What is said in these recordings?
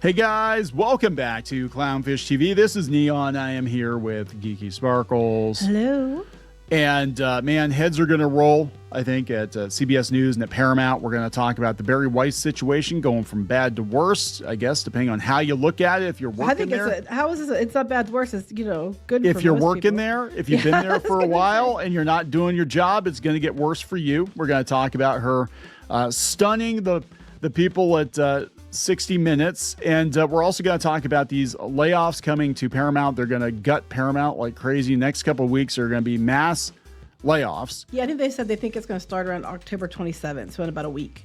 Hey guys, welcome back to Clownfish TV. This is Kneon. I am here with Geeky Sparkles. Hello. And man, heads are going to roll, I think, at CBS News and at Paramount. We're going to talk about the Bari Weiss situation going from bad to worse, I guess, depending on how you look at it. If you're working there. It's not bad to worse. It's, good if for you're most working people. there, if you've been there for a while and you're not doing your job, it's going to get worse for you. We're going to talk about her stunning the people at 60 Minutes. And we're also going to talk about these layoffs coming to Paramount. They're going to gut Paramount like crazy. Next couple of weeks are going to be mass layoffs. Yeah, I think they said they think it's going to start around October 27th, so in about a week.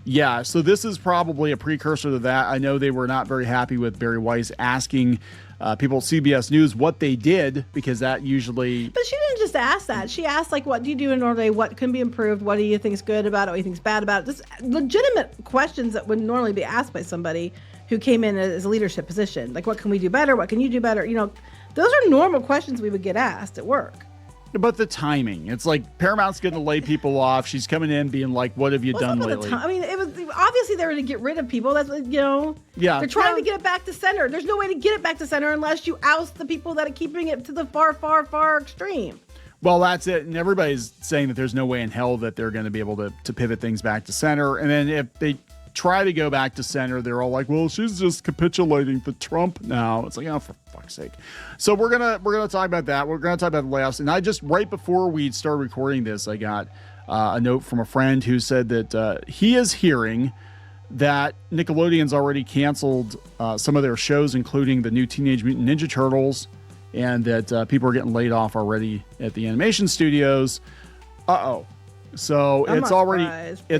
Yeah, so this is probably a precursor to that. I know they were not very happy with Bari Weiss asking people at CBS News what they did, because that usually... But she didn't just ask that. She asked, like, what do you do in order? What can be improved? What do you think is good about it? What do you think is bad about it? Just legitimate questions that would normally be asked by somebody who came in as a leadership position. Like, what can we do better? What can you do better? Those are normal questions we would get asked at work. But the timing, it's like Paramount's going to lay people off. She's coming in being like, what have you done lately? I mean, it was obviously they were to get rid of people. That's, yeah, they're trying to get it back to center. There's no way to get it back to center unless you oust the people that are keeping it to the far, far, far extreme. Well, that's it. And everybody's saying that there's no way in hell that they're going to be able to pivot things back to center. And then if they try to go back to center, they're all like, well, she's just capitulating to Trump now. It's like, oh, for fuck's sake. So we're gonna talk about that. We're gonna talk about the layoffs. And I just, right before we started recording this, I got a note from a friend who said that he is hearing that Nickelodeon's already canceled some of their shows, including the new Teenage Mutant Ninja Turtles, and that people are getting laid off already at the animation studios. So it's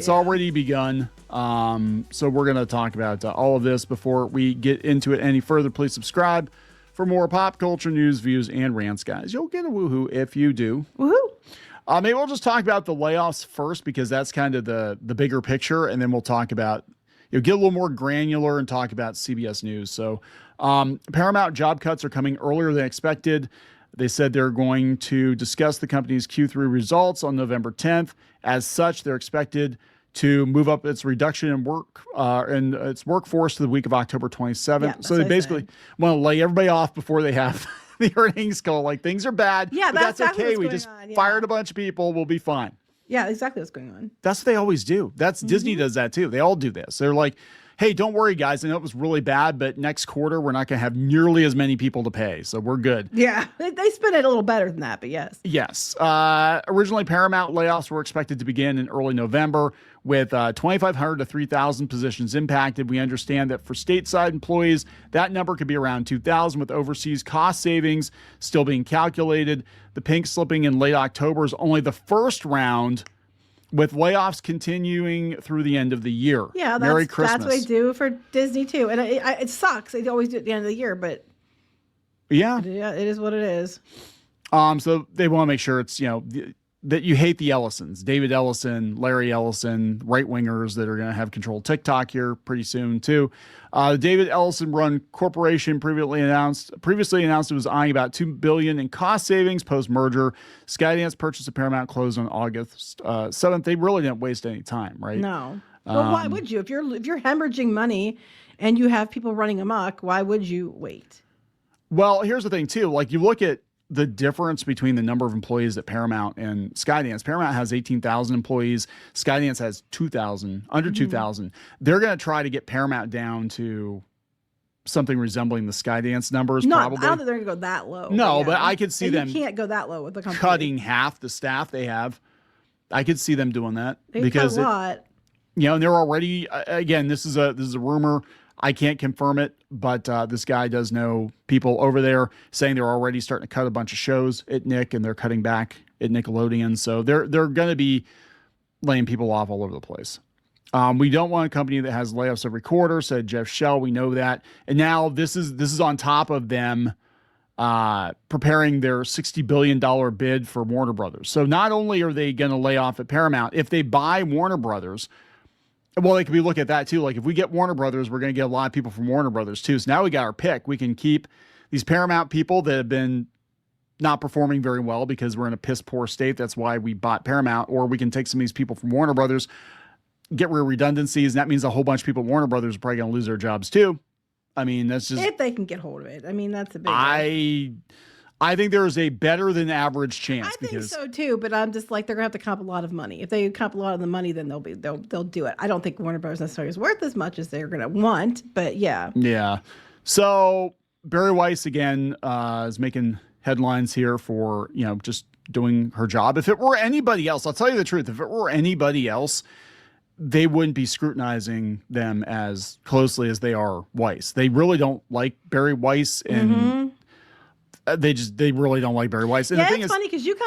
already begun. So we're going to talk about all of this. Before we get into it any further, please subscribe for more pop culture news, views, and rants, guys. You'll get a woohoo if you do. Woohoo! Maybe we'll just talk about the layoffs first, because that's kind of the bigger picture, and then we'll talk about, get a little more granular and talk about CBS News. So Paramount job cuts are coming earlier than expected. They said they're going to discuss the company's Q3 results on November 10th. As such, they're expected to move up its reduction in work and its workforce to the week of October 27th. Yeah, so they basically want to lay everybody off before they have the earnings call. Like, things are bad. Yeah, but that's exactly okay. We just fired a bunch of people. We'll be fine. Yeah, exactly what's going on. That's what they always do. Disney does that too. They all do this. They're like, hey, don't worry, guys. I know it was really bad, but next quarter, we're not going to have nearly as many people to pay. So we're good. Yeah, they spin it a little better than that, but yes. Yes. Originally, Paramount layoffs were expected to begin in early November, with 2,500 to 3,000 positions impacted. We understand that for stateside employees, that number could be around 2,000, with overseas cost savings still being calculated. The pink slipping in late October is only the first round, with layoffs continuing through the end of the year. Yeah, Merry Christmas. That's what they do for Disney too. And it sucks. They always do it at the end of the year, but yeah, it is what it is. So they want to make sure it's, that you hate the Ellisons, David Ellison, Larry Ellison, right-wingers that are going to have control of TikTok here pretty soon too. David Ellison run corporation previously announced it was eyeing about $2 billion in cost savings post-merger. Skydance purchase of Paramount closed on August 7th. They really didn't waste any time, right? No. Well, why would you? If you're hemorrhaging money and you have people running amok, why would you wait? Well, here's the thing too. Like, you look at the difference between the number of employees at Paramount and Skydance. Paramount has 18,000 employees. Skydance has 2,000, under 2,000. They're going to try to get Paramount down to something resembling the Skydance numbers. Probably. I don't think they're going to go that low. No, but I could see them. You can't go that low with the company. Cutting half the staff they have. I could see them doing that. They cut a lot. And they're already, again, this is a rumor. I can't confirm it, but this guy does know people over there saying they're already starting to cut a bunch of shows at Nick, and they're cutting back at Nickelodeon. So they're going to be laying people off all over the place. We don't want a company that has layoffs every quarter, said Jeff Shell. We know that. And now this is on top of them preparing their $60 billion bid for Warner Brothers. So not only are they going to lay off at Paramount, if they buy Warner Brothers, well, they could be looking at that too. Like, if we get Warner Brothers, we're going to get a lot of people from Warner Brothers too. So now we got our pick. We can keep these Paramount people that have been not performing very well because we're in a piss poor state. That's why we bought Paramount. Or we can take some of these people from Warner Brothers, get rid of redundancies. And that means a whole bunch of people at Warner Brothers are probably going to lose their jobs too. I mean, that's just if they can get hold of it. I mean, that's a big one. I think there is a better than average chance. I think so too, but I'm just like they're gonna have to comp a lot of money. If they comp a lot of the money, then they'll do it. I don't think Warner Bros. Necessarily is worth as much as they're gonna want, but yeah. Yeah. So Bari Weiss again is making headlines here for just doing her job. If it were anybody else, I'll tell you the truth. If it were anybody else, they wouldn't be scrutinizing them as closely as they are Weiss. They really don't like Bari Weiss and. They really don't like Bari Weiss. And yeah, the thing it's funny because you've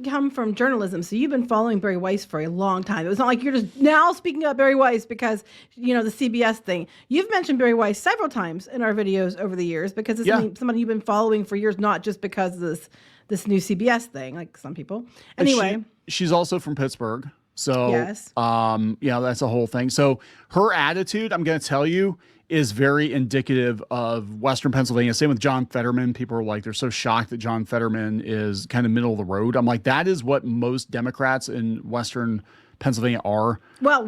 come from journalism, so you've been following Bari Weiss for a long time. It was not like you're just now speaking about Bari Weiss because the CBS thing. You've mentioned Bari Weiss several times in our videos over the years because it's somebody you've been following for years, not just because of this new CBS thing, like some people. Anyway, she's also from Pittsburgh, so yes, that's a whole thing. So her attitude, I'm going to tell you, is very indicative of Western Pennsylvania. Same with John Fetterman. People are like, they're so shocked that John Fetterman is kind of middle of the road. I'm like, that is what most Democrats in Western Pennsylvania are. Well,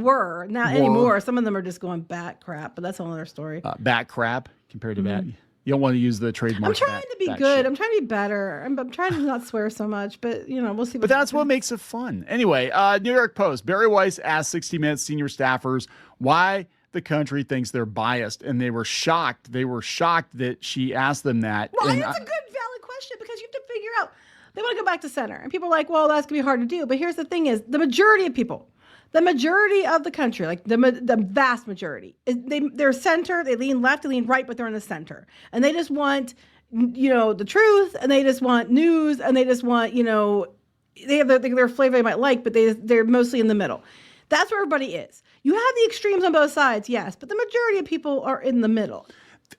not anymore. Some of them are just going bat crap, but that's a whole other story. Bat crap compared to bat. You don't want to use the trademark. I'm trying to be good. Shit. I'm trying to be better. I'm trying to not swear so much, but we'll see. But that's what makes it fun. Anyway, New York Post. Bari Weiss asked 60 Minutes senior staffers why the country thinks they're biased, and they were shocked. They were shocked that she asked them that. Well, it's a good, valid question because you have to figure out. They want to go back to center, and people are like, "Well, that's gonna be hard to do." But here's the thing: is the majority of people, the majority of the country, like the vast majority, they're center. They lean left, they lean right, but they're in the center, and they just want the truth, and they just want news, and they just want they have their flavor they might like, but they're mostly in the middle. That's where everybody is. You have the extremes on both sides, yes, but the majority of people are in the middle.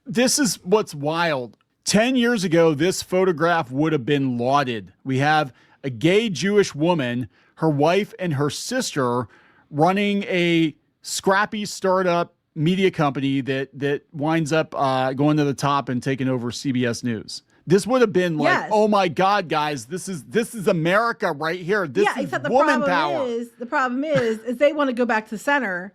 This is what's wild. 10 years ago, this photograph would have been lauded. We have a gay Jewish woman, her wife and her sister running a scrappy startup media company that winds up going to the top and taking over CBS News. This would have been like, yes. Oh my God, guys, this is America right here. This is woman power. The problem is they want to go back to center,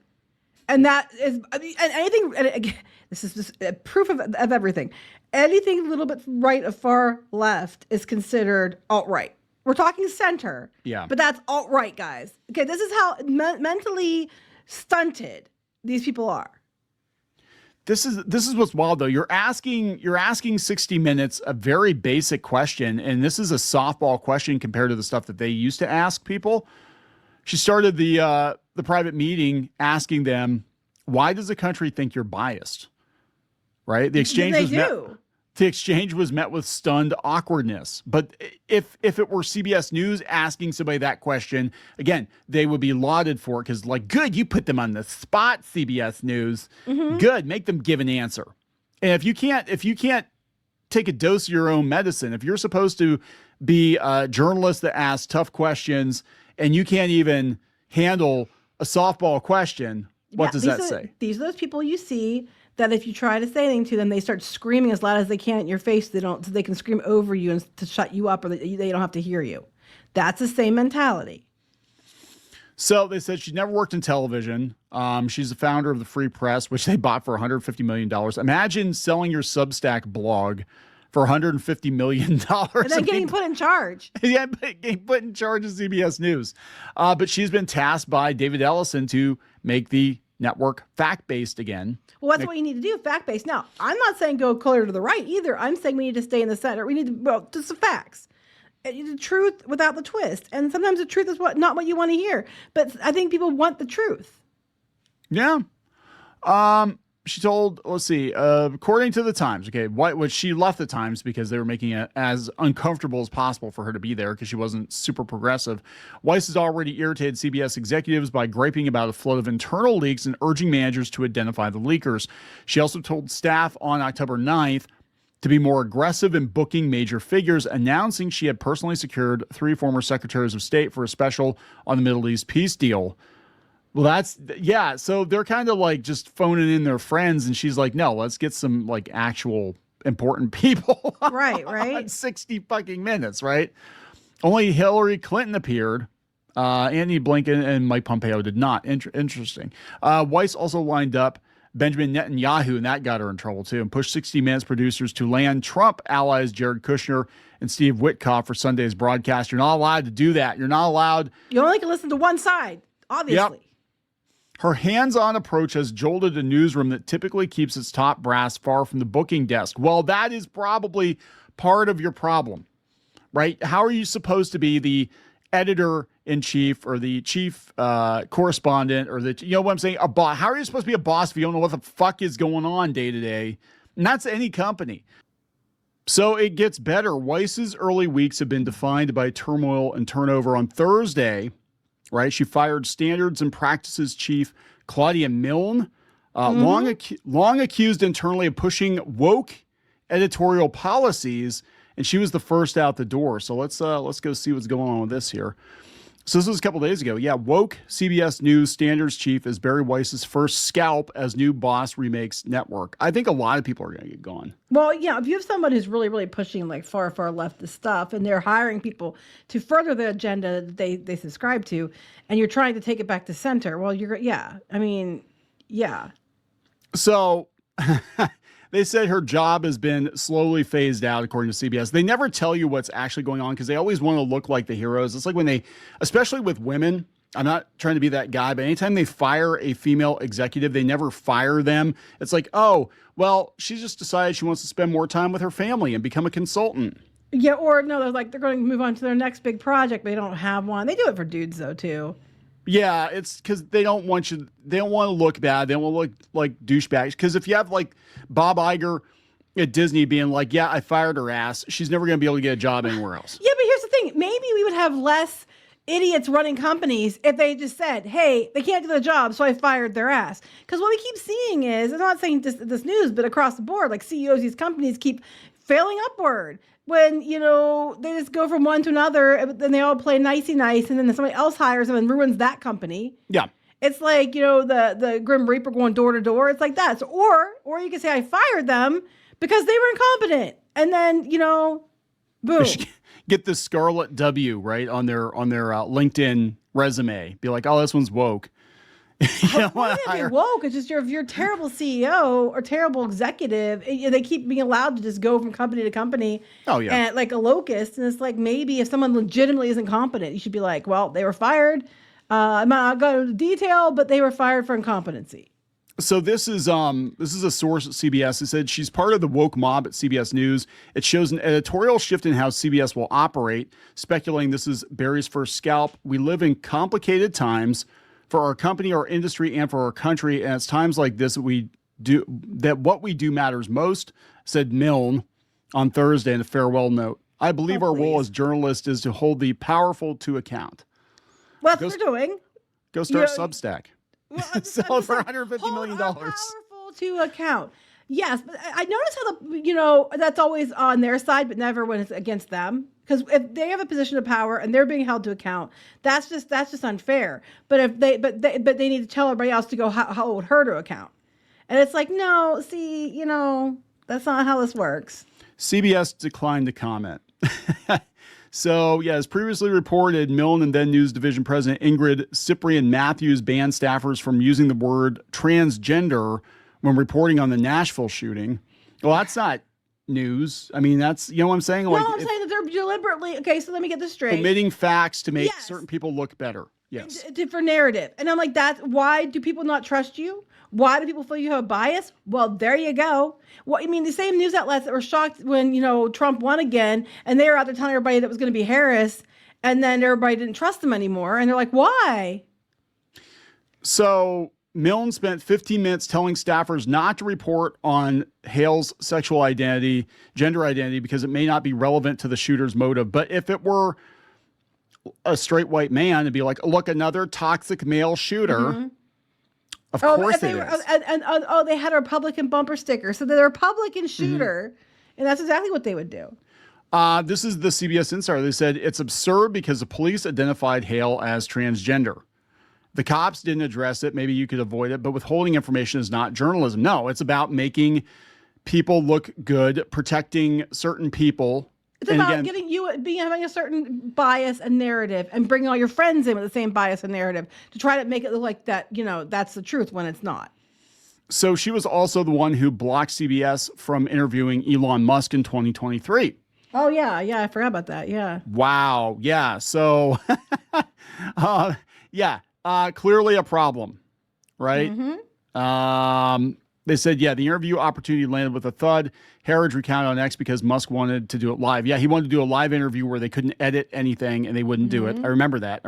and that is anything. And again, this is just proof of everything. Anything a little bit right of far left is considered alt-right. We're talking center, but that's alt-right, guys. Okay, this is how mentally stunted these people are. This is what's wild though. You're asking 60 Minutes a very basic question, and this is a softball question compared to the stuff that they used to ask people. She started the private meeting asking them, "Why does the country think you're biased?" Right? The exchange was met with stunned awkwardness. But if it were CBS News asking somebody that question, again, they would be lauded for it because, like, good, you put them on the spot, CBS News. Mm-hmm. Good, make them give an answer. And if you can't take a dose of your own medicine, if you're supposed to be a journalist that asks tough questions and you can't even handle a softball question, what does that say? These are those people you see that if you try to say anything to them, they start screaming as loud as they can in your face. So they can scream over you and to shut you up, or they don't have to hear you. That's the same mentality. So they said she never worked in television. She's the founder of the Free Press, which they bought for $150 million. Imagine selling your Substack blog for $150 million. And then getting put in charge. Yeah, getting put in charge of CBS News. But she's been tasked by David Ellison to make the network fact-based again. Well, that's what you need to do, fact-based. Now, I'm not saying go clear to the right either. I'm saying we need to stay in the center. We need to, just the facts. The truth without the twist. And sometimes the truth is not what you want to hear. But I think people want the truth. Yeah. She told, let's see, according to the Times, okay, what she left the Times because they were making it as uncomfortable as possible for her to be there because she wasn't super progressive. Weiss has already irritated CBS executives by griping about a flood of internal leaks and urging managers to identify the leakers. She also told staff on October 9th to be more aggressive in booking major figures, announcing she had personally secured 3 former secretaries of state for a special on the Middle East peace deal. Well, so they're kind of like just phoning in their friends, and she's like, no, let's get some like actual important people. Right. 60 fucking minutes, right? Only Hillary Clinton appeared. Antony Blinken and Mike Pompeo did not. Interesting. Weiss also lined up Benjamin Netanyahu, and that got her in trouble too, and pushed 60 Minutes producers to land Trump allies Jared Kushner and Steve Witkoff for Sunday's broadcast. You're not allowed to do that. You're not allowed. You only can listen to one side, obviously. Yep. Her hands-on approach has jolted a newsroom that typically keeps its top brass far from the booking desk. Well, that is probably part of your problem, right? How are you supposed to be the editor-in-chief or the chief correspondent or the, you know what I'm saying, a boss? How are you supposed to be a boss if you don't know what the fuck is going on day to day? And that's any company. So it gets better. Weiss's early weeks have been defined by turmoil and turnover. On Thursday, right, she fired Standards and Practices chief Claudia Milne, long accused internally of pushing woke editorial policies, and she was the first out the door. So let's go see what's going on with this here. So this was a couple days ago. Yeah, woke CBS News Standards chief is Bari Weiss's first scalp as new boss remakes network. I think a lot of people are going to get gone. Well, yeah, if you have someone who's really, really pushing like far, far leftist stuff, and they're hiring people to further the agenda that they subscribe to, and you're trying to take it back to center, well, yeah. So they said her job has been slowly phased out, according to CBS. They never tell you what's actually going on because they always want to look like the heroes. It's like when they, especially with women, I'm not trying to be that guy, but anytime they fire a female executive, they never fire them. It's like, oh, well, she just decided she wants to spend more time with her family and become a consultant. Yeah, or no, they're going to move on to their next big project. They don't have one. They do it for dudes, though, too. Yeah, it's because they don't want to look bad. They don't want to look like douchebags. Because if you have like Bob Iger at Disney being like, yeah, I fired her ass, she's never going to be able to get a job anywhere else. Yeah, but here's the thing. Maybe we would have less idiots running companies if they just said, hey, they can't do the job, so I fired their ass. Because what we keep seeing is, I'm not saying this news, but across the board, like CEOs of these companies keep failing upward. When, they just go from one to another, then they all play nicey nice, and then somebody else hires them and ruins that company. Yeah. It's like, the Grim Reaper going door to door. It's like that. So, or you can say, I fired them because they were incompetent. And then, boom. Get the scarlet W, right, on their LinkedIn resume. Be like, oh, this one's woke. Woke. It's just if you're a terrible CEO or terrible executive, they keep being allowed to just go from company to company. Oh yeah, and like a locust. And it's like maybe if someone legitimately isn't competent, you should be like, well, they were fired. I'm not going to go into detail, but they were fired for incompetency. So this is a source at CBS. It said she's part of the woke mob at CBS News. It shows an editorial shift in how CBS will operate, speculating this is Bari's first scalp. We live in complicated times for our company, our industry, and for our country. And it's times like this that what we do matters most, said Milne on Thursday in a farewell note. I believe our role as journalists is to hold the powerful to account. Well, that's what they're doing. Go start Substack. Well, sell it for $150 million. Powerful to account. Yes, but I notice how that's always on their side, but never when it's against them. Because if they have a position of power and they're being held to account, that's just unfair. But if they need to tell everybody else to go hold her to account, and it's like, no, see, that's not how this works. CBS declined to comment. So, yeah, as previously reported, Milne and then News Division President Ingrid Cyprian-Matthews banned staffers from using the word transgender when reporting on the Nashville shooting. Well, that's not news. I mean, that's, what I'm saying? No, I'm saying that they're deliberately, okay, so let me get this straight. Omitting facts to make certain people look better. Yes. For narrative. And I'm like, why do people not trust you? Why do people feel you have a bias? Well, there you go. Well, I mean, the same news outlets that were shocked when, Trump won again, and they were out there telling everybody that was going to be Harris, and then everybody didn't trust them anymore. And they're like, why? So Milne spent 15 minutes telling staffers not to report on Hale's sexual identity, gender identity, because it may not be relevant to the shooter's motive. But if it were a straight white man, it'd be like, look, another toxic male shooter. Mm-hmm. Of course it is. And they had a Republican bumper sticker. So they're a Republican shooter. Mm-hmm. And that's exactly what they would do. This is the CBS Insider. They said it's absurd because the police identified Hale as transgender. The cops didn't address it. Maybe you could avoid it. But withholding information is not journalism. No, it's about making people look good, protecting certain people. It's about having a certain bias and narrative and bringing all your friends in with the same bias and narrative to try to make it look like that, that's the truth when it's not. So she was also the one who blocked CBS from interviewing Elon Musk in 2023. Oh, yeah. I forgot about that. Yeah. Wow. Yeah. So, clearly a problem, right? They said, the interview opportunity landed with a thud. Harrods recounted on X because Musk wanted to do it live. Yeah, he wanted to do a live interview where they couldn't edit anything and they wouldn't do it. I remember that.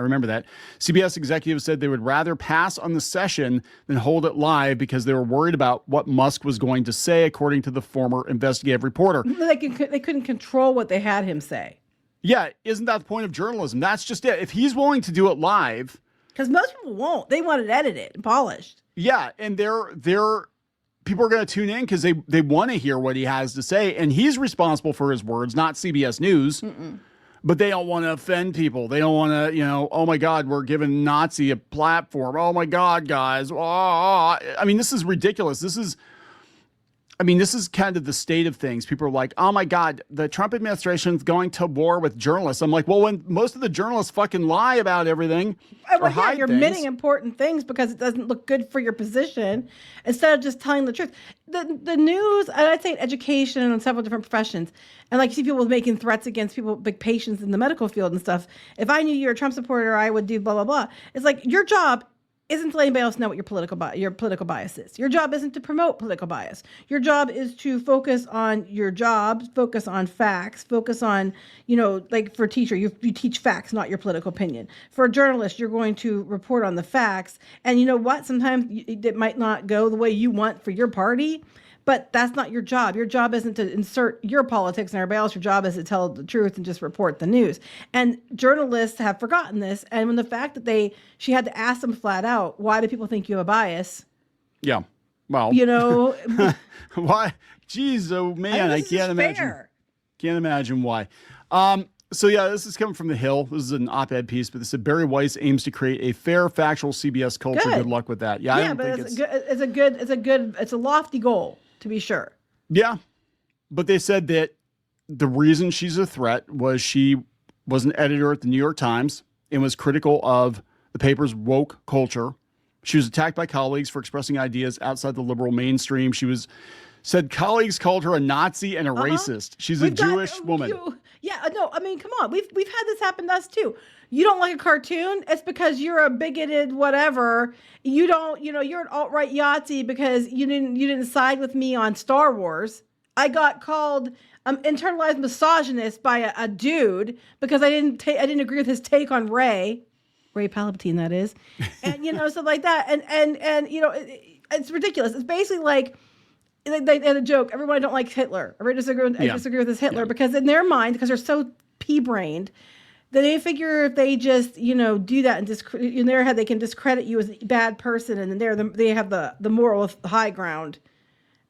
CBS executives said they would rather pass on the session than hold it live because they were worried about what Musk was going to say, according to the former investigative reporter. They couldn't control what they had him say. Yeah, isn't that the point of journalism? That's just it. If he's willing to do it live. Because most people won't. They want it edited and polished. Yeah, and they're people are going to tune in because they want to hear what he has to say. And he's responsible for his words, not CBS News. But they don't want to offend people. They don't want to, oh, my God, we're giving Nazi a platform. Oh, my God, guys. Oh. I mean, this is ridiculous. This is kind of the state of things. People are like, oh, my God, the Trump administration's going to war with journalists. I'm like, well, when most of the journalists fucking lie about everything. You're omitting important things because it doesn't look good for your position instead of just telling the truth. The news, and I'd say education and several different professions, and like you see people making threats against people, big patients in the medical field and stuff. If I knew you're a Trump supporter, I would do blah, blah, blah. It's like your job isn't to let anybody else know what your political bias is. Your job isn't to promote political bias. Your job is to focus on your job, focus on facts, focus on, like for a teacher, you teach facts, not your political opinion. For a journalist, you're going to report on the facts. And you know what? Sometimes it might not go the way you want for your party, but that's not your job. Your job isn't to insert your politics and everybody else. Your job is to tell the truth and just report the news. And journalists have forgotten this. And when the fact that she had to ask them flat out, why do people think you have a bias? Yeah. Well, why? Jeez, oh man, I can't imagine. Fair. Can't imagine why. This is coming from The Hill. This is an op-ed piece, but they said Bari Weiss aims to create a fair, factual CBS culture. Good luck with that. Yeah, but it's a lofty goal, to be sure. Yeah, but they said that the reason she's a threat was she was an editor at the New York Times and was critical of the paper's woke culture. She was attacked by colleagues for expressing ideas outside the liberal mainstream. Said colleagues called her a Nazi and a racist. She's a Jewish woman. Come on. We've had this happen to us too. You don't like a cartoon, it's because you're a bigoted whatever. You don't, you're an alt-right Yahtzee because you didn't side with me on Star Wars. I got called internalized misogynist by a dude because I didn't agree with his take on Ray Palpatine, that is. And stuff like that. And it's ridiculous. It's basically like they had a joke. Everybody don't like Hitler. Everybody disagree with this Hitler because in their mind, because they're so pea-brained, that they figure if they just do that and in their head they can discredit you as a bad person, and then they have the moral high ground,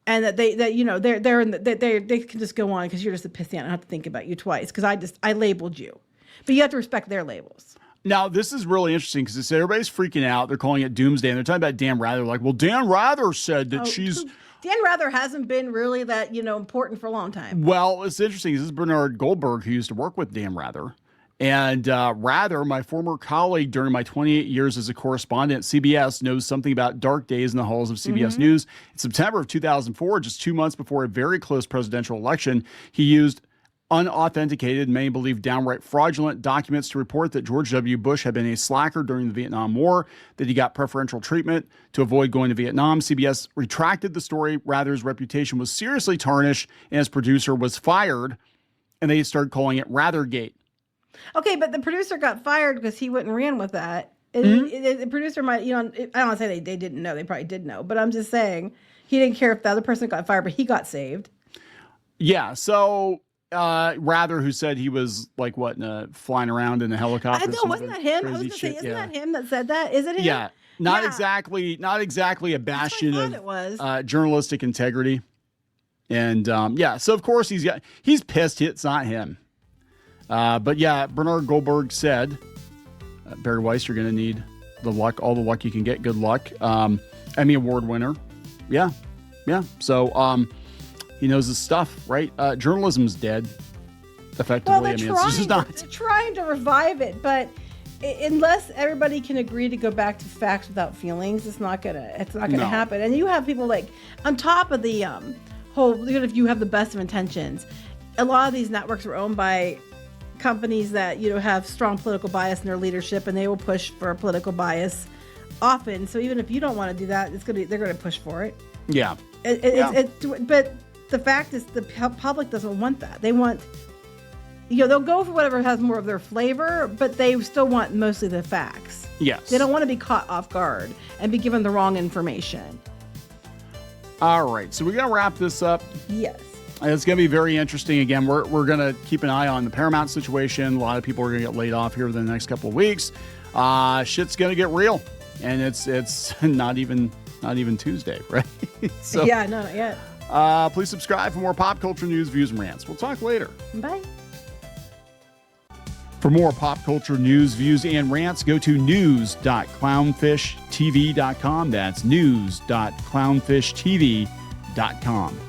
and that they can just go on because you're just a pissant. I don't have to think about you twice because I labeled you, but you have to respect their labels. Now, this is really interesting because everybody's freaking out. They're calling it doomsday, and they're talking about Dan Rather. Like, well, Dan Rather said that Dan Rather hasn't been really that, important for a long time. Well, it's interesting. This is Bernard Goldberg, who used to work with Dan Rather. And Rather, my former colleague during my 28 years as a correspondent at CBS, knows something about dark days in the halls of CBS News. In September of 2004, just 2 months before a very close presidential election, he used unauthenticated, many believe downright fraudulent documents to report that George W. Bush had been a slacker during the Vietnam War, that he got preferential treatment to avoid going to Vietnam. CBS retracted the story. Rather's reputation was seriously tarnished, and his producer was fired, and they started calling it Rathergate. Okay, but the producer got fired because he went and ran with that. The producer might, I don't want to say they didn't know. They probably did know. But I'm just saying he didn't care if the other person got fired, but he got saved. Yeah, so Rather, who said he was like flying around in a helicopter. I know, wasn't that him? I was going to say, isn't that him that said that? Is it him? Yeah, not exactly a bastion of journalistic integrity. And so of course he's pissed. It's not him. But yeah, Bernard Goldberg said, Bari Weiss, you're going to need all the luck you can get. Good luck. Emmy Award winner. Yeah. So, he knows his stuff, right? Journalism's dead, effectively. Well, they're trying to revive it, but unless everybody can agree to go back to facts without feelings, it's not gonna No. happen. And you have people like on top of the whole, even if you have the best of intentions, a lot of these networks are owned by companies that have strong political bias in their leadership, and they will push for political bias often. So even if you don't want to do that, they're gonna push for it. Yeah. But the fact is, the public doesn't want that. They want, they'll go for whatever has more of their flavor, but they still want mostly the facts. Yes. They don't want to be caught off guard and be given the wrong information. All right. So we're going to wrap this up. Yes. It's going to be very interesting. Again, we're going to keep an eye on the Paramount situation. A lot of people are going to get laid off here within the next couple of weeks. Shit's going to get real. And it's not even Tuesday, right? So, yeah, no, not yet. Please subscribe for more pop culture news, views, and rants. We'll talk later. Bye. For more pop culture news, views, and rants, go to news.clownfishtv.com. That's news.clownfishtv.com.